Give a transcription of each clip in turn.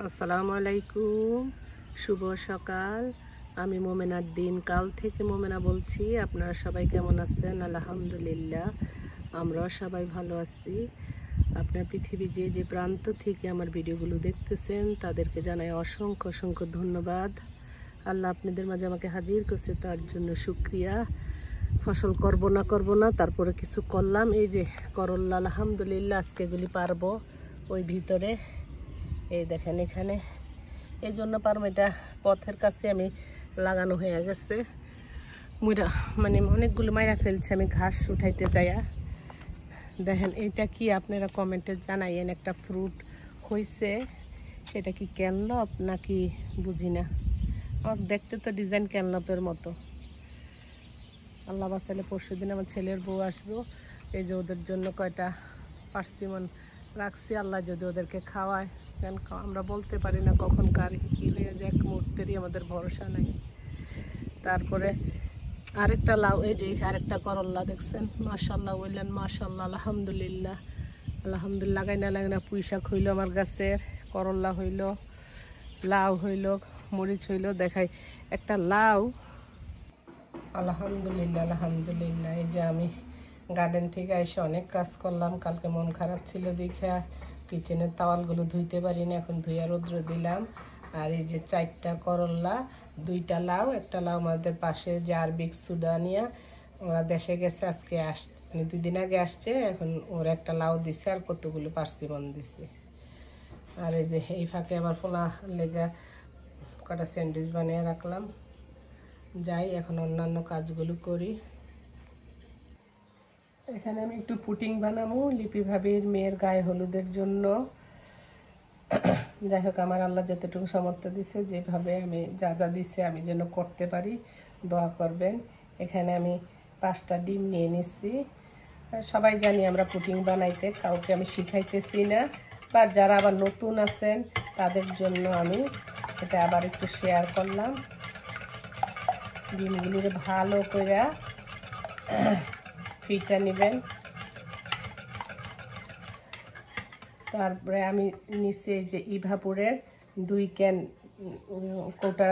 আসসালামু আলাইকুম, শুভ সকাল। আমি মোমেনার দিন কাল থেকে মোমেনা বলছি। আপনারা সবাই কেমন আছেন? আলহামদুলিল্লাহ, আমরাও সবাই ভালো আছি। আপনার পৃথিবী যে যে প্রান্ত থেকে আমার ভিডিওগুলো দেখতেছেন তাদেরকে জানাই অসংখ্য অসংখ্য ধন্যবাদ। আল্লাহ আপনাদের মাঝে আমাকে হাজির করছে, তার জন্য শুক্রিয়া। ফসল করব না তারপরে কিছু করলাম। এই যে করল্লা, আলহামদুলিল্লাহ আজকে এগুলি পারবো। ওই ভিতরে এই দেখেন, এখানে এই জন্য পারবো, এটা পথের কাছে আমি লাগানো হয়ে গেছে। মুইরা মানে অনেকগুলো মাইরা ফেলছে, আমি ঘাস উঠাইতে যাইয়া। দেখেন এইটা কি, আপনারা কমেন্টে জানাইয়েন। একটা ফ্রুট হয়েছে, সেটা কি ক্যানলপ নাকি বুঝি না। আমার দেখতে তো ডিজাইন ক্যানলপের মতো। আল্লাহ বাসালে পরশু দিন আমার ছেলের বউ আসবো, এই যে ওদের জন্য কয়টা পার্সিমন রাখছি। আল্লাহ যদি ওদেরকে খাওয়ায়, কেন আমরা বলতে পারি না কখন কার কী হয়ে যায়, এক মুহূর্তেরই আমাদের ভরসা নাই। তারপরে আরেকটা লাউ, এই যে আরেকটা করল্লা দেখছেন, মাশাল্লাহ বললেন, মাশাল্লাহ আলহামদুলিল্লাহ। আলহামদুলিল্লাহ লাগাই না পুঁই শাক হইলো আমার গাছের, করল্লা হইল, লাউ হইল, মরিচ হইল। দেখাই একটা লাউ, আলহামদুলিল্লাহ আলহামদুলিল্লাহ। এই যে আমি গার্ডেন থেকে এসে অনেক কাজ করলাম। কালকে মন খারাপ ছিল দেখা কিচেনের তাওয়ালগুলো ধুইতে পারি না, এখন ধুইয়া রৌদ্র দিলাম। আর এই যে 4টা করল্লা, 2টা লাউ, একটা লাউ আমাদের পাশে যে আরবিক সুদানিয়া, ওরা দেশে গেছে, আজকে মানে 2 দিন আগে আসছে। এখন ওর একটা লাউ দিছে আর কতগুলো পার্সিমন দিছে। আর এই যে এই ফাঁকে আবার ফোলা লেগা কটা স্যান্ডউইচ বানিয়ে রাখলাম। যাই এখন অন্যান্য কাজগুলো করি। এখানে আমি একটু পুটিং বানাবো লিপি ভাবির মেয়ের গায়ে হলুদের জন্য। যাই হোক, আমার আল্লাহ যতটুকু সামর্থ্য দিছে, যেভাবে আমি যা যা দিছে আমি যেন করতে পারি, দোয়া করবেন। এখানে আমি 5টা ডিম নিয়ে নিচ্ছি। সবাই জানি আমরা পুটিং বানাইতে, কাউকে আমি শিখাইতেছি না, বা যারা আবার নতুন আছেন তাদের জন্য আমি এটা আবার একটু শেয়ার করলাম। ডিমগুলিরে ভালো করে ফিটা নেবেন। তারপরে আমি নিচে যে ইভাপুরের 2 ক্যান কোটা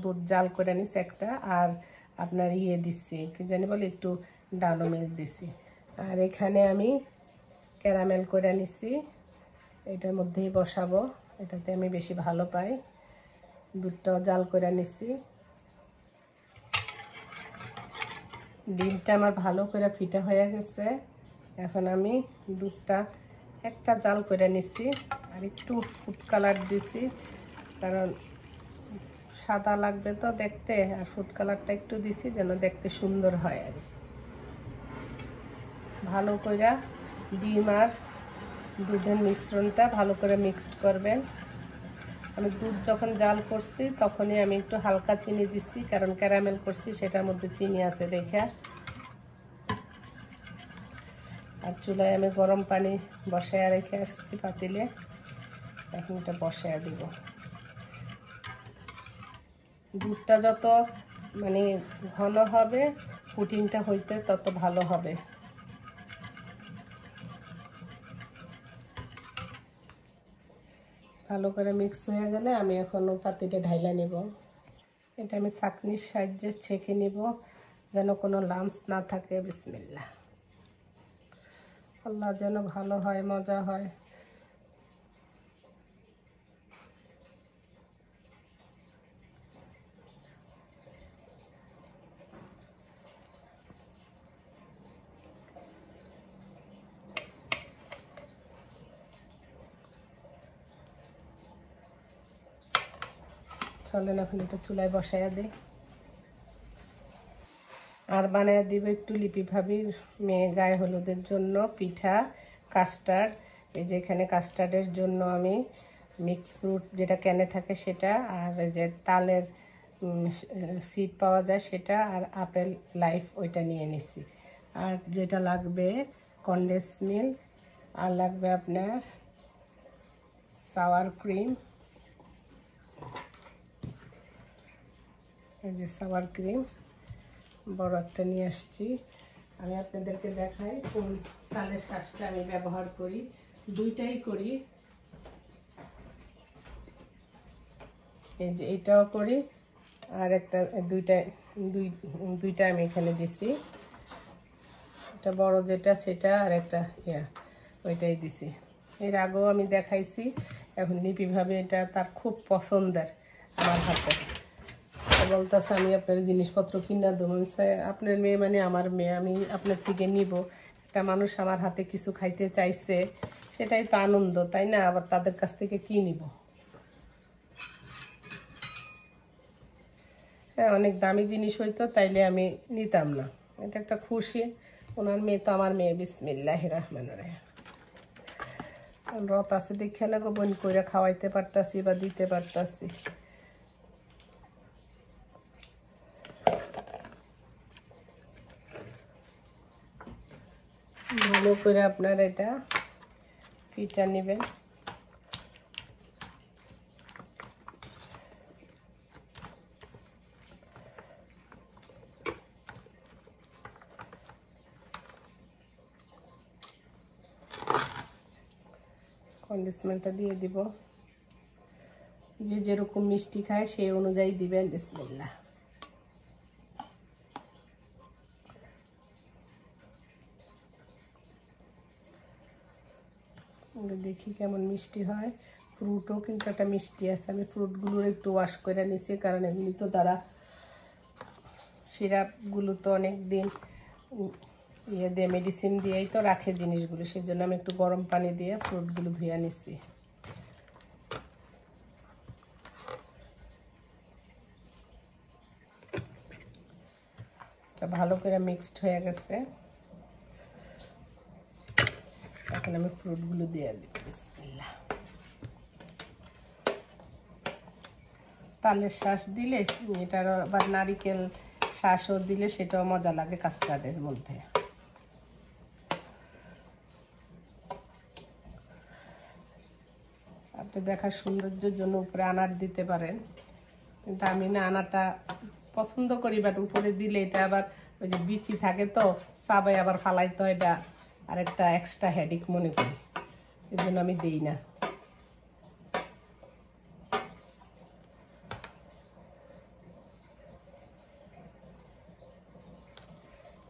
দুধ জাল করে নিছি একটা, আর আপনার দিচ্ছি কি জানি বলে, একটু ডানো মিল্ক দিছি। আর এখানে আমি ক্যারামেল করে নিছি, এটার মধ্যেই বসাবো, এটাতে আমি বেশি ভালো পাই। দুধটাও জাল করে নিছি। ডিমটা আমার ভালো করে ফিটা হয়ে গেছে। এখন আমি দুধটা একটা জাল করে নিচ্ছি, আর একটু ফুড কালার দিছি, কারণ সাদা লাগবে তো দেখতে, আর ফুড কালারটা একটু দিছি যেন দেখতে সুন্দর হয়। আর ভালো করে ডিম আর দুধের মিশ্রণটা ভালো করে মিক্সড করবেন। আমি দুধ যখন জাল করছি তখনই আমি একটু হালকা চিনি দিচ্ছি, কারণ ক্যারামেল করছি সেটার মধ্যে চিনি আছে দেখে। আর চুলায় আমি গরম পানি বসায় রেখে আসছি পাতিলে, এখন এটা বসায় দিব। দুধটা যত মানে ঘন হবে, পুটিংটা হইতে তত ভালো হবে। ভালো করে মিক্স হয়ে গেলে আমি এখন পাতিলে ঢাইলা নিব। এটা আমি ছাঁকনির সাহায্যে ছেঁকে নিব যেন কোনো লাম্পস না থাকে। বিসমিল্লাহ। আল্লাহ যেন ভালো হয়, মজা হয়। চলেন এখন এটা চুলায় বসাইয়া দিই। আর বানাইয়া দিব একটু লিপি ভাবির মেয়ে গায়ে হলুদের জন্য পিঠা, কাস্টার্ড। এই যে এখানে কাস্টার্ডের জন্য আমি মিক্স ফ্রুট যেটা ক্যানে থাকে সেটা, আর যে তালের সিড পাওয়া যায় সেটা, আর আপেল লাইফ ওইটা নিয়ে নিছি। আর যেটা লাগবে কনডেন্স মিল্ক, আর লাগবে আপনার সাওয়ার ক্রিম। এই যে সাওয়ার ক্রিম বড় একটা নিয়ে আসছি। আমি আপনাদেরকে দেখাই কোন তালের শাঁসটা আমি ব্যবহার করি, দুইটাই করি। এই যে এটাও করি, আর একটা দুইটা আমি এখানে দিছি, এটা বড় যেটা সেটা, আর একটা ওইটাই দিছি। এর আগেও আমি দেখাইছি। এখন লিপি ভাবে এটা তার খুব পছন্দের আমার হাতে, বলতেছে আমি আপনার জিনিসপত্র কিনা দেবো। আপনার মেয়ে মানে আমার মেয়ে, আমি আপনার থেকে নিব। একটা মানুষ আমার হাতে কিছু খাইতে চাইছে, সেটাই তো আনন্দ, তাই না? আবার তাদের কাছ থেকে কি নিব? হ্যাঁ, অনেক দামি জিনিস হইতো তাইলে আমি নিতাম না। এটা একটা খুশি, ওনার মেয়ে তো আমার মেয়ে। বিসমিল্লাহির রহমানির রহিম। রত আছে দেখে না গোপন করে খাওয়াইতে পারতাছি বা দিতে পারতাছি। ভালো করে আপনার এটা পিঠা নেবেন। কন্ডিশনারটা দিয়ে দিব, যে যেরকম মিষ্টি খায় সেই অনুযায়ী দিবেন। বিসমিল্লাহ। দেখি কেমন মিষ্টি হয়। ফ্রুটও কিন্তু একটা মিষ্টি আছে। আমি ফ্রুটগুলো একটু ওয়াশ করে নিছি, কারণ এগুলি তো তারা সিরাপগুলো তো অনেক দিন দিয়ে মেডিসিন দিয়েই তো রাখে জিনিসগুলো, সেই জন্য আমি একটু গরম পানি দিয়ে ফ্রুটগুলো ধুয়ে নিছি। ভালো করে মিক্সড হয়ে গেছে। এখন আমি ফ্রুটগুলো দিয়ে দিই। বিসমিল্লাহ। তালের শ্বাস দিলে, এটার আবার নারিকেল শ্বাসও দিলে সেটাও মজা লাগে কাস্টার্ডের মধ্যে। আপনি দেখার সৌন্দর্যের জন্য উপরে আনার দিতে পারেন, কিন্তু আমি না আনাটা পছন্দ করি, বাট উপরে দিলে এটা আবার ওই যে বিচি থাকে তো সাবাই আবার ফালাইতো, এটা আর একটা এক্সট্রা হেডেক মনে করি, এই জন্য আমি দিই না।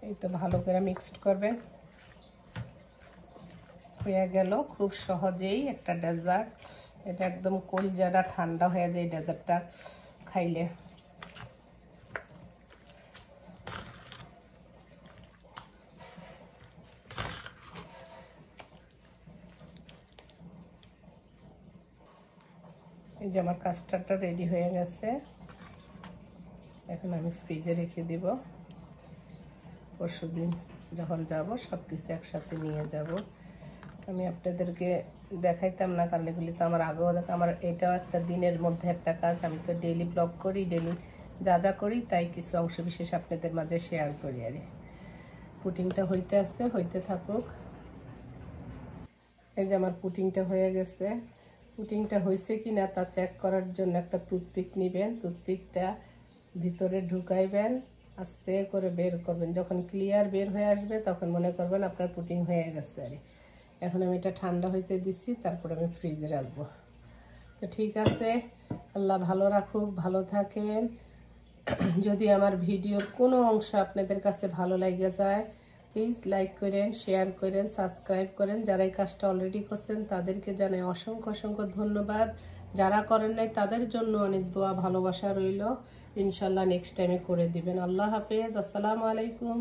এই তো ভালো করে মিক্সড করবেন। হয়ে গেল খুব সহজেই একটা ডেজার্ট। এটা একদম কলজাটা ঠান্ডা হয়ে যায় ডেজার্টটা খাইলে। এই যে আমার কাস্টার্ডটা রেডি হয়ে গেছে। এখন আমি ফ্রিজে রেখে দিব। পরশুদিন যখন যাব সব কিছু একসাথে নিয়ে যাব। আমি আপনাদেরকে দেখাইতাম না, কারণ এগুলি তো আমার আগেও আমার এটাও একটা দিনের মধ্যে একটা কাজ। আমি তো ডেইলি ব্লগ করি, ডেইলি যা যা করি তাই কিছু অংশ বিশেষ আপনাদের মাঝে শেয়ার করি। আর পুডিংটা হইতে আছে, হইতে থাকুক। এই যে আমার পুডিংটা হয়ে গেছে। পুডিংটা হয়েছে কি না তা চেক করার জন্য একটা টুথপিক নেবেন, টুথপিকটা ভিতরে ঢুকাইবেন, আস্তে করে বের করবেন। যখন ক্লিয়ার বের হয়ে আসবে তখন মনে করবেন আপনার পুডিং হয়ে গেছে। আর এখন আমি এটা ঠান্ডা হইতে দিচ্ছি, তারপরে আমি ফ্রিজে রাখবো। তো ঠিক আছে, আল্লাহ ভালো রাখুক, ভালো থাকেন। যদি আমার ভিডিওর কোনো অংশ আপনাদের কাছে ভালো লাগে যায়, প্লিজ লাইক করেন, শেয়ার করেন, সাবস্ক্রাইব করেন। যারা এই কাজটা অলরেডি করছেন তাদেরকে জানাই অসংখ্য অসংখ্য ধন্যবাদ। যারা করেন নাই তাদের জন্য অনেক দোয়া ভালোবাসা রইল। ইনশাল্লাহ নেক্সট টাইমে করে দিবেন। আল্লাহ হাফেজ, আসসালামু আলাইকুম।